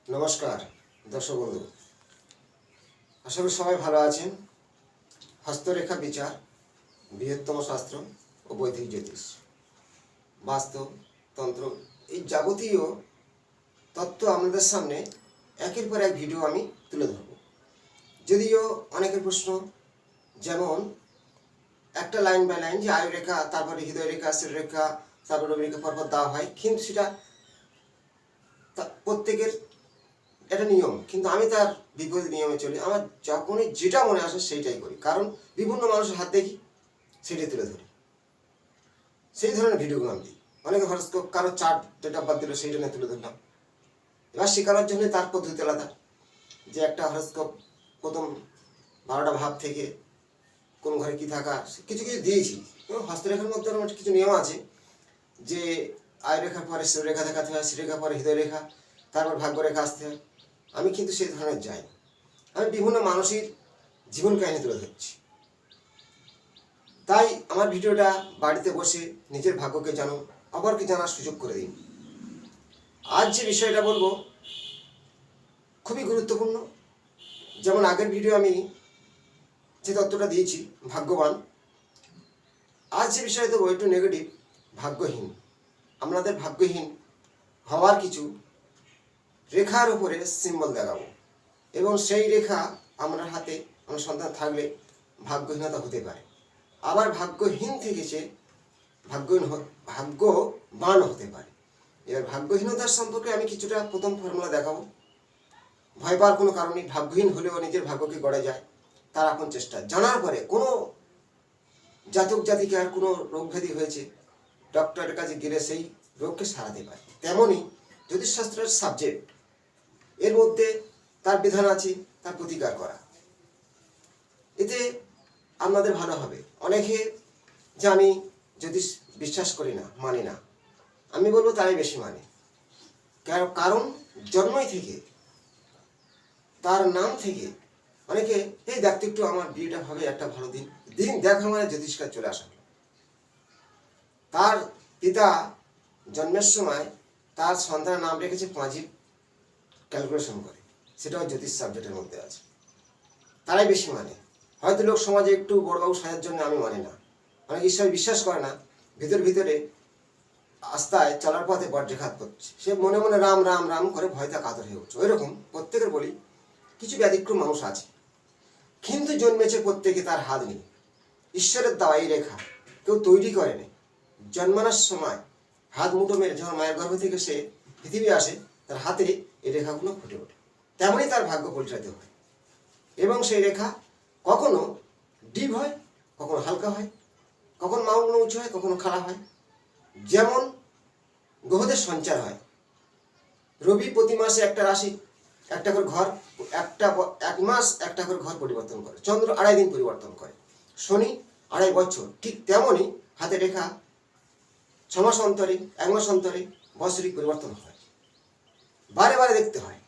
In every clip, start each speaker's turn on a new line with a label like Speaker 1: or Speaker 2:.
Speaker 1: নমস্কার দর্শক বন্ধু, আশা করি সবাই ভালো আছেন। হস্তরেখা বিচার, বৃহত্তম শাস্ত্র ও বৈদিক জ্যোতিষ, বাস্তব তন্ত্র, এই যাবতীয় তত্ত্ব আমাদের সামনে একের পর এক ভিডিও আমি তুলে ধরব। যদিও অনেকের প্রশ্ন, যেমন একটা লাইন বাই লাইন যে আয়ুরেখা, তারপরে হৃদয় রেখা, শিররেখা, তারপরে রবিরেখা পরপর দেওয়া হয়, কিন্তু সেটা প্রত্যেকের এটা নিয়ম, কিন্তু আমি তার বিপরীত নিয়মে চলি। আমার যখনই যেটা মনে আসে সেইটাই করি, কারণ বিভিন্ন মানুষের হাত দেখি, সেইটাই তুলে ধরি। সেই ধরনের ভিডিওগুলো আমি দিই। অনেকে হরস্কোপ, কারো চার্ট ডেট অফ বার্থ দিল, সেইটা নিয়ে তুলে ধরলাম। এবার শেখানোর জন্য তার পদ্ধতি আলাদা, যে একটা হরস্কোপ প্রথম 12টা ভাব থেকে কোন ঘরে কী থাকা, কিছু কিছু দিয়েছি। এবং হস্তরেখার মধ্যে আমার কিছু নিয়ম আছে, যে আয়ুরেখার পরে শিররেখা দেখাতে হয়, শিররেখা পরে হৃদয় রেখা, তারপর ভাগ্যরেখা আসতে হয়। আমি কিন্তু সেই ধরনের যাই। আমি বিভিন্ন মানুষের জীবন কাহিনী তুলে ধরছি। তাই আমার ভিডিওটা বাড়িতে বসে নিজের ভাগ্যকে জানুন, অপরকে জানার সুযোগ করে দিন। আজ যে বিষয়টা বলবো খুবই গুরুত্বপূর্ণ। যেমন আগের ভিডিও আমি যে তত্ত্বটা দিয়েছি ভাগ্যবান, আজ যে বিষয়টা দেবো একটু নেগেটিভ, ভাগ্যহীন। আপনাদের ভাগ্যহীন হওয়ার কিছু রেখার উপরে সিম্বল দেখাবো, এবং সেই রেখা আমরা হাতে আমার সন্তান থাকলে ভাগ্যহীনতা হতে পারে। আবার ভাগ্যহীন থেকে সে ভাগ্যবান হতে পারে। এবার ভাগ্যহীনতার সম্পর্কে আমি কিছুটা প্রথম ফর্মুলা দেখাবো। ভয় পাওয়ার কোনো কারণ নেই। ভাগ্যহীন হলেও নিজের ভাগ্যকে গড়ে যায় তার আপন চেষ্টা। জানার পরে কোনো জাতক জাতিকার কোনো রোগ ব্যাধি হয়েছে, ডক্টরের কাছে গেলে সেই রোগকে সারাতে পারে। তেমনই জ্যোতিষশাস্ত্রের সাবজেক্ট, এর মধ্যে তার বিধান আছে তার প্রতিকার করা। এতে আপনাদের ভালো হবে। অনেকে যে আমি জ্যোতিষ বিশ্বাস করি না, মানি না, আমি বলবো তারাই বেশি মানে। কারণ জন্মই থেকে, তার নাম থেকে অনেকে এই দেখতে একটু আমার বিয়েটা হবে একটা ভালো দিন, দিন দেখা মানে জ্যোতিষকার চলে আসা। তার পিতা জন্মের সময় তার সন্তানের নাম রেখেছে পাঁজির ক্যালকুলেশন করে, সেটাও জ্যোতিষ সাবজেক্টের মধ্যে আছে। তারাই বেশি মানে। হয়তো লোক সমাজে একটু বড়বাবু সাজার জন্য আমি মানি না। অনেক ঈশ্বর বিশ্বাস করে না, ভিতরে আস্তায় চলার পথে বজ্রাঘাত করছে, সে মনে মনে রাম রাম রাম করে ভয়টা কাতর হয়ে উঠছে। ওই রকম প্রত্যেকের বলি কিছু ব্যতিক্রম মানুষ আছে, কিন্তু জন্মেছে প্রত্যেকে তার হাত নেই। ঈশ্বরের দেওয়া এই রেখা কেউ তৈরি করেনি। জন্মানোর সময় হাত মুঠো মেরে যখন মায়ের গর্ভ থেকে সে পৃথিবী আসে, তার হাতে এই রেখাগুলো ফুটে ওঠে। তেমনই তার ভাগ্য পরিচালিত হয়। এবং সেই রেখা কখনো ডিপ হয়, কখনো হালকা হয়, কখনো মাউন্ট উঁচু হয়, কখনো খাড়া হয়। যেমন গ্রহদের সঞ্চার হয়। রবি প্রতি মাসে একটা রাশি, একটা করে ঘর, এক মাস একটা করে ঘর পরিবর্তন করে। চন্দ্র 2.5 দিন পরিবর্তন করে। শনি 2.5 বছর। ঠিক তেমনই হাতে রেখা 6 মাস অন্তরে, 1 মাস অন্তরে বৎসরিক পরিবর্তন হয়, বারে বারে দেখতে হয়।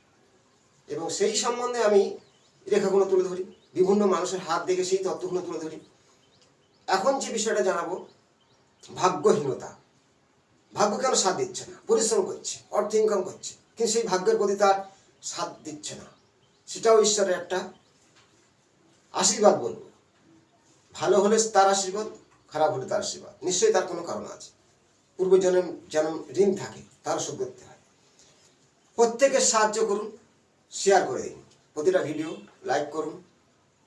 Speaker 1: এবং সেই সম্বন্ধে আমি রেখাগুলো তুলে ধরি, বিভিন্ন মানুষের হাত দেখে সেই তত্ত্বগুলো তুলে ধরি। এখন যে বিষয়টা জানাবো, ভাগ্যহীনতা। ভাগ্য কেন সাথ দিচ্ছে না? পরিশ্রম করছে, অর্থ ইনকাম করছে, কিন্তু সেই ভাগ্যের প্রতি তার সাথ দিচ্ছে না। সেটাও ঈশ্বরের একটা আশীর্বাদ বলবো। ভালো হলে তার আশীর্বাদ, খারাপ হলে তার আশীর্বাদ। নিশ্চয়ই তার কোনো কারণ আছে। পূর্বজন্ম যেন ঋণ থাকে, তারও শোধ করতে হয়। প্রত্যেকের সাহায্য করুন, শেয়ার করে দিন, প্রতিটা ভিডিও লাইক করুন,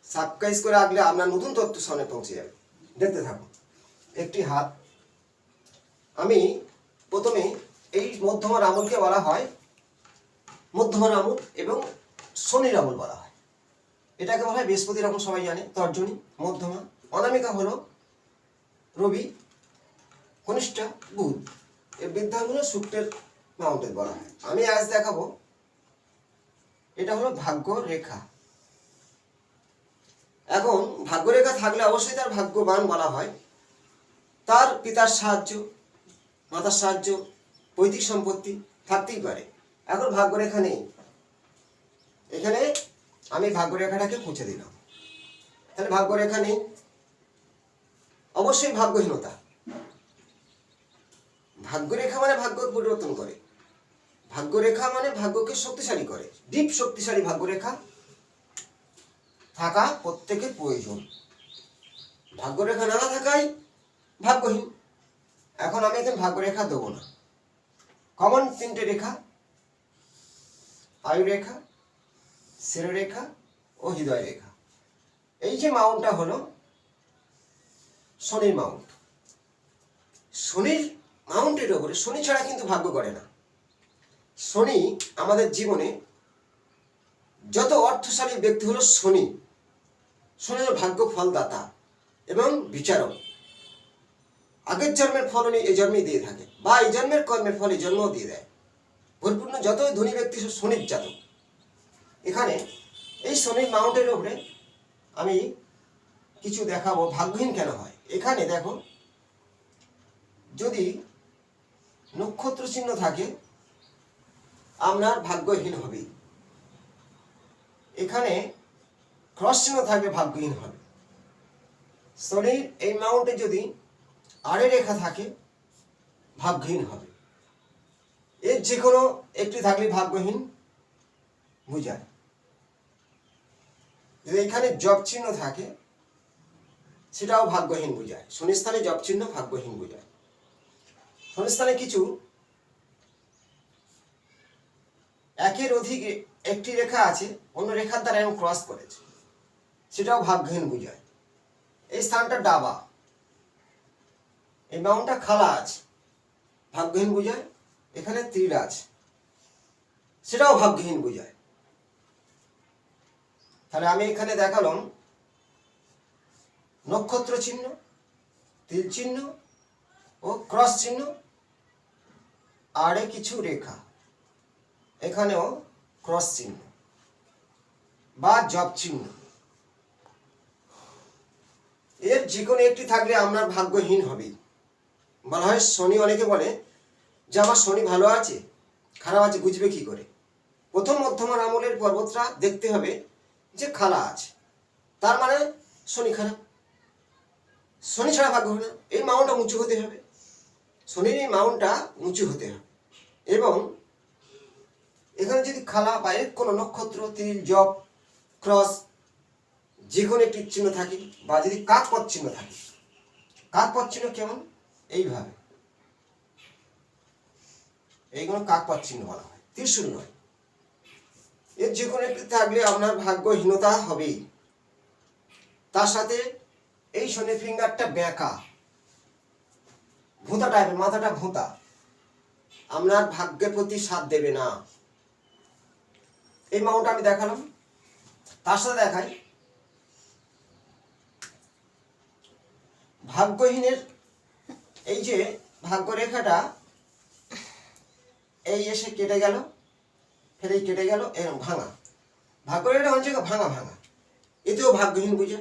Speaker 1: সাবস্ক্রাইব করে রাখলে আপনার নতুন তথ্য সামনে পৌঁছে যাবে। দেখতে থাকুন। একটি হাত, আমি প্রথমে এই মধ্যমার আঙুলকে বলা হয় মধ্যমার আঙুল, এবং শনির আঙুল বলা হয়। এটাকে বলা হয় বৃহস্পতির আঙুল, সবাই জানে, তর্জনী। মধ্যমা, অনামিকা হলো রবি, কনিষ্ঠা বুধ, এর বৃদ্ধাঙ্গুল শুক্রের মাউন্টেন বলা হয়। আমি আজ দেখাবো, এটা হলো ভাগ্য রেখা। এখন ভাগ্যরেখা থাকলে অবশ্যই তার ভাগ্যবান বলা হয়। তার পিতার সাহায্য, মাতার সাহায্য, পৈতৃক সম্পত্তি থাকতেই পারে। এখন ভাগ্যরেখা নেই, এখানে আমি ভাগ্যরেখাটাকে মুছে দিলাম। তাহলে ভাগ্যরেখা নেই, অবশ্যই ভাগ্যহীনতা। ভাগ্যরেখা মানে ভাগ্য পরিবর্তন করে। ভাগ্যরেখা মানে ভাগ্যকে শক্তিশালী করে, ডিপ শক্তিশালী ভাগ্যরেখা থাকা প্রত্যেকের প্রয়োজন। ভাগ্যরেখা না থাকাই ভাগ্যহীন। এখন আমি এখানে ভাগ্যরেখা দেবো না। কমন তিনটে রেখা, আয়ু রেখা, শিরোরেখা ও হৃদয় রেখা। এই যে মাউন্টটা হলো শনির মাউন্ট। শনির মাউন্টের ওপরে শনি ছাড়া কিন্তু ভাগ্য করে না। শনি আমাদের জীবনে যত অর্থশালী ব্যক্তি হলো শনি। শনি হলো ভাগ্য ফলদাতা এবং বিচারক। আগের জন্মের ফল উনি এই জন্মেই দিয়ে থাকে, বা এই জন্মের কর্মের ফল এই জন্মও দিয়ে দেয়। পরিপূর্ণ যত ধনী ব্যক্তি সব শনির জাতক। এখানে এই শনির মাউন্টের ওপরে আমি কিছু দেখাবো ভাগ্যহীন কেন হয়। এখানে দেখো, যদি নক্ষত্র চিহ্ন থাকে আপনার ভাগ্যহীন হবে। এখানে ক্রস চিহ্ন থাকবে ভাগ্যহীন হবে। শনির এই মাউন্টে যদি আড়ে রেখা থাকে ভাগ্যহীন হবে। এর যে কোনো একটি থাকলে ভাগ্যহীন বুঝায়। যদি এখানে জব চিহ্ন থাকে সেটাও ভাগ্যহীন বুঝায়। শনিস্থানে জব চিহ্ন ভাগ্যহীন বুঝায়। শনিস্থানে কিছু একের অধিক একটি রেখা আছে, অন্য রেখার দ্বারা এরকম ক্রস করেছে, সেটাও ভাগ্যহীন বুঝায়। এই স্থানটা ডাবা, এই মাউন্টটা খালা আছে, ভাগ্যহীন বুঝায়। এখানে তীর আছে, সেটাও ভাগ্যহীন বুঝায়। তাহলে আমি এখানে দেখালাম নক্ষত্র চিহ্ন, তীর চিহ্ন ও ক্রস চিহ্ন, আড়ে কিছু রেখা, এখানেও ক্রস চিহ্ন বা জব চিহ্ন। এর যে কোনো একটি থাকলে আপনার ভাগ্যহীন হবে। বলা হয় শনি, অনেকে বলে যে আমার শনি ভালো আছে খারাপ আছে বুঝবে কি করে। প্রথম মধ্যমার আমলের পর্বতটা দেখতে হবে যে খালা আছে, তার মানে শনি খারাপ। শনি ছাড়া ভাগ্য হয় না। এই মাউন্টটা উঁচু হতে হবে, শনির এই মাউন্টটা উঁচু হতে হবে। এবং এখানে যদি খালা বা এর কোনো নক্ষত্র, তীর, জব, ক্রস যে কোনো একটি চিহ্ন থাকে, বা যদি কাকপথ চিহ্ন থাকে, কাকপথ চিহ্ন কেমন, এইভাবে, এইগুলো কাকপথ চিহ্ন বলা হয়, ত্রিশূল নয়। এর যে কোনো একটি থাকলে আপনার ভাগ্যহীনতা হবেই। তার সাথে এই শনি ফিঙ্গারটা বেঁকা, ভোঁতা টাইপের, মাথাটা ভোঁতা, আপনার ভাগ্যের প্রতি সাথ দেবে না। এই মাউন্ট আমি দেখালাম। তার সাথে দেখাই ভাগ্যহীনের এই যে ভাগ্যরেখাটা এই এসে কেটে গেল, ফের এই কেটে গেল, এরকম ভাঙা ভাগ্যরেখাটা অনেক জায়গায় ভাঙা ভাঙা, এতেও ভাগ্যহীন বুঝে।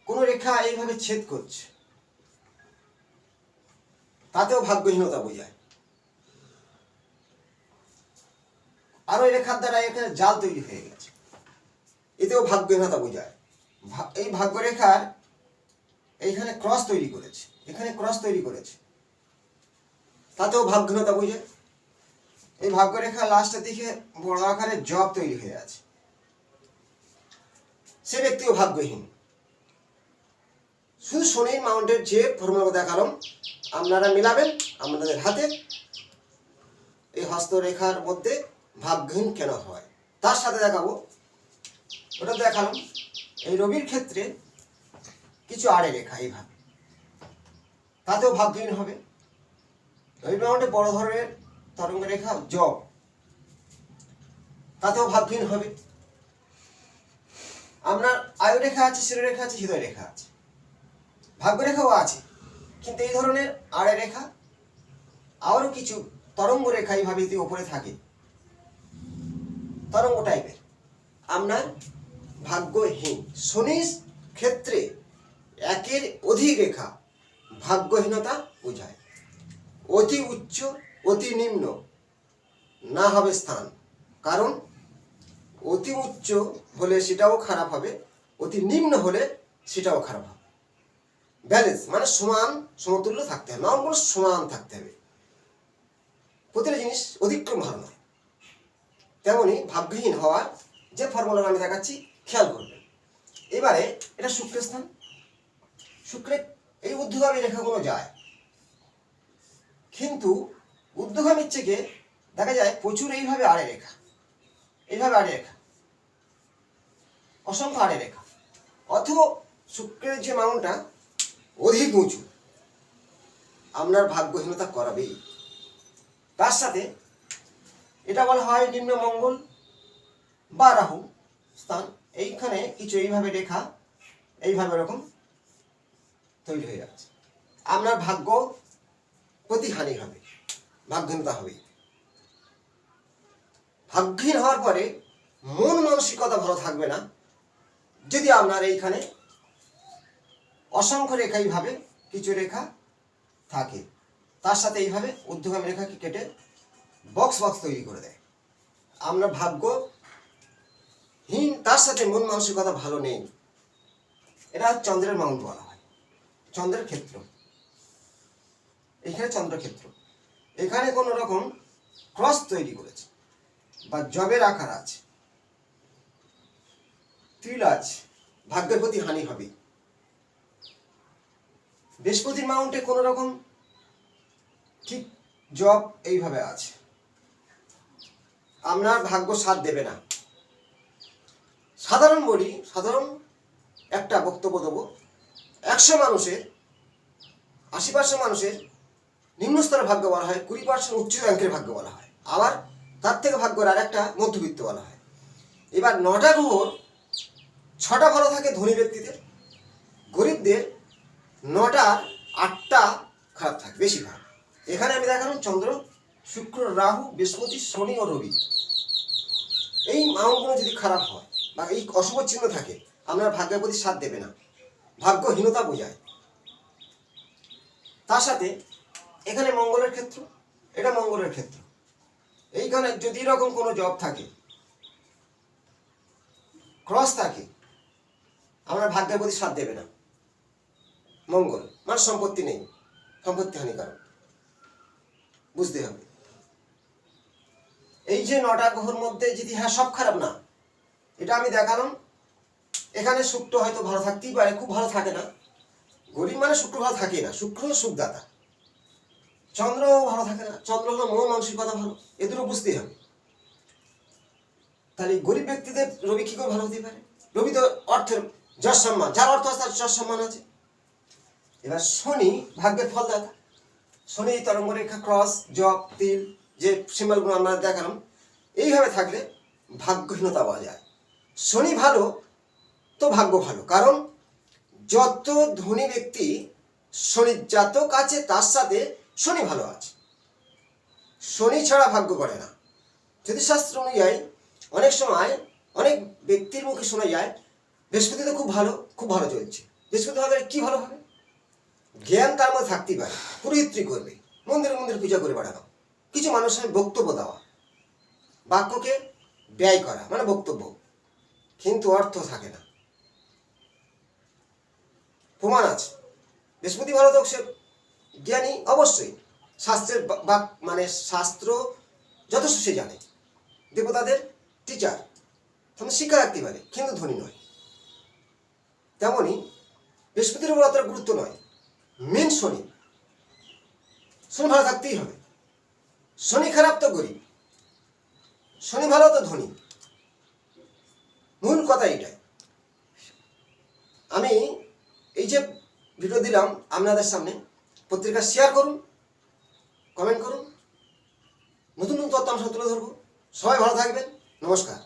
Speaker 1: কোনো রেখা এইভাবে ছেদ করছে, তাতেও ভাগ্যহীনতা বোঝায়। আর ওই রেখার দ্বারা এখানে জাল তৈরি হয়ে গেছে, এতেও ভাগ্যহীনতা বোঝায়। এই ভাগ্যরেখার এইখানে ক্রস তৈরি করেছে, এখানে ক্রস তৈরি করেছে, তাতেও ভাগ্যহীনতা বোঝায়। এই ভাগ্যরেখা লাস্টের দিকে বড় আকারের জব তৈরি হয়ে আছে, সে ব্যক্তিও ভাগ্যহীন। শুধু শনির মাউন্টের যে ফর্মুলা দেখালাম আপনারা মিলাবেন আপনাদের হাতে। এই হস্তরেখার মধ্যে ভাগ্যহীন কেন হয় তার সাথে দেখাবো। ওটা দেখালাম এই রবির ক্ষেত্রে কিছু আড়ে রেখা এইভাবে, তাতেও ভাগ্যহীন হবে। রবি মাউন্টে বড় ধরনের তরঙ্গ রেখা জব, তাতেও ভাগ্যহীন হবে। আপনার আয়ু রেখা আছে, শিরোরেখা আছে, হৃদয় রেখা আছে, ভাগ্যরেখাও আছে, কিন্তু এই ধরনের আড়ে রেখা আরও কিছু তরঙ্গ রেখা এইভাবে উপরে থাকে, তরঙ্গ টাইপের, আপনার ভাগ্যহীন। শনির ক্ষেত্রে একের অধিক রেখা ভাগ্যহীনতা বোঝায়। অতি উচ্চ অতি নিম্ন না হবে স্থান, কারণ অতি উচ্চ হলে সেটাও খারাপ হবে, অতি নিম্ন হলে সেটাও খারাপ হবে। ব্যালেন্স মানে সমান সমতুল্য থাকতে হবে, মাউন্টগুলো সমান থাকতে হবে। প্রতিটা জিনিস অধিক্রম ভালো নয়। তেমনি ভাগ্যহীন হওয়ার যে ফর্মুলা আমি দেখাচ্ছি খেয়াল করবেন। এবারে এটা শুক্রের স্থান, শুক্রে এই ঊর্ধ্বগামী রেখাগুলো যায়, কিন্তু ঊর্ধ্বগামীর থেকে দেখা যায় প্রচুর এইভাবে আড়ে রেখা, এইভাবে আড়ে রেখা, অসংখ্য আড়ে রেখা, অথবা শুক্রের যে মাউন্টটা অধিক উঁচু, আপনার ভাগ্যহীনতা করাবেই। তার সাথে এটা বলা হয় নিম্ন মঙ্গল বা রাহু স্থান, এইখানে কিছু এইভাবে রেখা এইভাবে এরকম তৈরি হয়ে যাচ্ছে, আপনার ভাগ্য প্রতিহানি হবে, ভাগ্যহীনতা হবে। ভাগ্যহীন হওয়ার পরে মন মানসিকতা ভালো থাকবে না যদি আপনার এইখানে অসংখ্য রেখা এইভাবে কিছু রেখা থাকে, তার সাথে এইভাবে ঊর্ধ্বগামী রেখাকে কেটে বক্স বক্স তৈরি করে দেয়। আপনার ভাগ্যহীন, তার সাথে মন মানসিকতা ভালো নেই। এটা চন্দ্রের মাউন্ট বলা হয়, চন্দ্রের ক্ষেত্র। এইখানে চন্দ্রক্ষেত্র, এখানে কোনো রকম ক্রস তৈরি করেছে বা জবের আকার আছে, তিল আছে, ভাগ্যের প্রতি হানি হবে। বৃহস্পতির মাউন্টে কোনো রকম ঠিক জব এইভাবে আছে, আপনার ভাগ্য সাথ দেবে না। সাধারণ বলি, সাধারণ একটা বক্তব্য দেবো, 100 মানুষের 80% মানুষের নিম্ন স্তরের ভাগ্য বলা হয়, 20% উচ্চ অঙ্কের ভাগ্য বলা হয়, আবার তার থেকে ভাগ্যের আর একটা মধ্যবিত্ত বলা হয়। এবার 9টা গ্রহর 6টা ভালো থাকে ধনী ব্যক্তিদের, গরিবদের 9টার 8টা খারাপ থাকে বেশিরভাগ। এখানে আমি দেখালাম চন্দ্র, শুক্র, রাহু, বৃহস্পতি, শনি ও রবি। এই মাউন্টগুলো যদি খারাপ হয় বা এই অশুভ চিহ্ন থাকে, আপনার ভাগ্যের প্রতি সাথ দেবে না, ভাগ্যহীনতা বোঝায়। তার সাথে এখানে মঙ্গলের ক্ষেত্র, এটা মঙ্গলের ক্ষেত্র, এইখানে যদি এরকম কোনো জব থাকে, ক্রস থাকে, আপনার ভাগ্যের প্রতি সাথ দেবে না। মঙ্গল মানে সম্পত্তি নেই, সম্পত্তি হানিকারক, বুঝতে হবে। এই যে 9টা গ্রহের মধ্যে যদি হ্যাঁ সব খারাপ না, এটা আমি দেখালাম। এখানে শুক্র হয়তো ভালো থাকতেই পারে, খুব ভালো থাকে না। গরিব মানে শুক্র ভালো থাকে না, শুক্র হলো সুখদাতা। চন্দ্র ভালো থাকে না, চন্দ্র হলো মন মানসিকতা ভালো, এ দুটো বুঝতেই হবে। তাহলে গরিব ব্যক্তিদের রবি কি করে ভালো হতে পারে? রবি তো অর্থের যশ সম্মান, যার অর্থ আছে তার যশ সম্মান আছে। এবার শনি ভাগ্যের ফলদাতা, শনি তরঙ্গ রেখা, ক্রস, জব, তিল, যে সিম্বলগুলো আমরা দেখালাম, এইভাবে থাকলে ভাগ্যহীনতা পাওয়া যায়। শনি ভালো তো ভাগ্য ভালো, কারণ যত ধনী ব্যক্তি শনির জাতক আছে তার সাথে শনি ভালো আছে। শনি ছাড়া ভাগ্য করে না। জ্যোতিষশাস্ত্র অনুযায়ী অনেক সময় অনেক ব্যক্তির মুখে শোনা যায় বৃহস্পতি তো খুব ভালো চলছে। বৃহস্পতি ভালো কি ভালো হবে? জ্ঞান তার মধ্যে থাকতেই পারে, পুরোহিত্রী করবে, মন্দিরে মন্দিরে পূজা করে বেড়ানো, কিছু মানুষের বক্তব্য দেওয়া, বাক্যকে ব্যয় করা মানে বক্তব্য, কিন্তু অর্থ থাকে না। প্রমাণ আছে। বৃহস্পতি ভালো তো সে জ্ঞানী অবশ্যই, শাস্ত্রের বাক মানে শাস্ত্র যথেষ্ট সে জানে, দেবতাদের টিচার, তাহলে শিক্ষা রাখতে পারে, কিন্তু ধনী নয়। তেমনি বৃহস্পতির উপর অতটা গুরুত্ব নয়, মেন শনি। শনি ভালো থাকতেই হবে। শনি খারাপ তো গরিব, শনি ভালো তো ধনী, মূল কথা এইটাই। আমি এই যে ভিডিও দিলাম আপনাদের সামনে, পত্রিকা শেয়ার করুন, কমেন্ট করুন, নতুন নতুন তথ্য আমরা তুলে ধরবো। সবাই ভালো থাকবেন, নমস্কার।